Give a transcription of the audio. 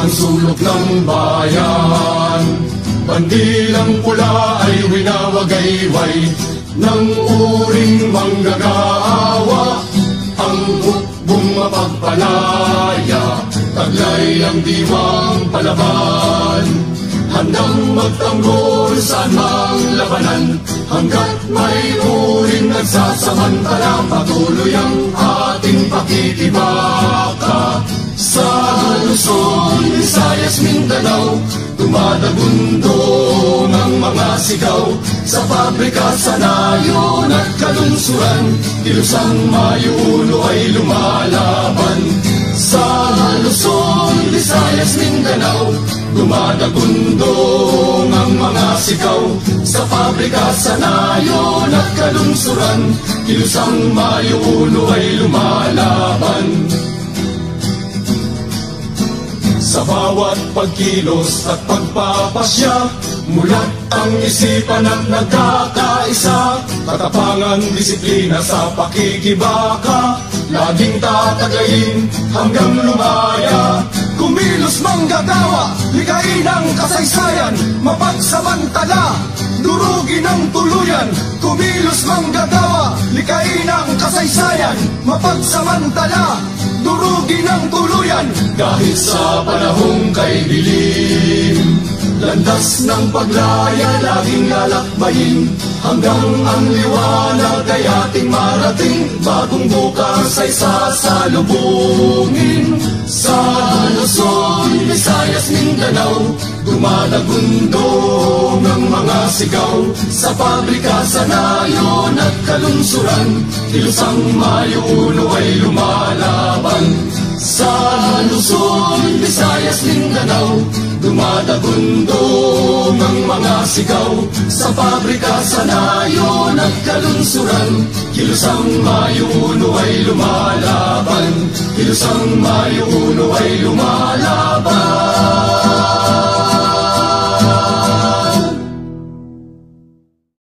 ang sulok ng bayan. Bandilang pula ay winawagayway ng uring manggagawa. Ang hukbong mapagpalaya, taglay ang diwang palaban. Handang magtanggol saan mang labanan, hanggat may uring nagsasamantala. Patuloy ang ating pakikibaka. Sa Luzon, Visayas, Mindanao, dumadagundong ang mga sigaw. Sa pabrika, sa nayon at kalunsuran, kilusang Mayo 1 ay lumalaban. Sa Luzon, Visayas, Mindanao, dumadagundong ang mga sigaw. Sa pabrika, sa nayon at kalunsuran, kilusang Mayo 1 ay lumalaban. Sa bawat pagkilos at pagpapasya, mulat ang isipan at nagkakaisa. Katapangan, disiplina sa pakikibaka, laging tatagayin hanggang lumaya. Kumilos manggagawa, likain ang kasaysayan, mapagsamantala, durugin ang tuluyan. Kumilos manggagawa, likain ang kasaysayan, mapagsamantala, durugin ang tuluyan. Kahit sa panahong kay dilim, landas ng paglaya laging lalakbayin, hanggang ang liwanag ay ating marating. Bagong bukas ay sasalubungin. Sa Luzon, Visayas, Mindanao, dumadagundong ang mga sigaw. Sa pabrika, sa nayon at kalunsuran, kilusang Mayo 1 ay lumalaban. Sa Luzon, Visayas, Mindanao, dumadagundong ang mga sigaw. Sa pabrika, sa nayon at kalunsuran, kilusang Mayo 1 ay lumalaban. Kilusang Mayo 1 ay lumalaban.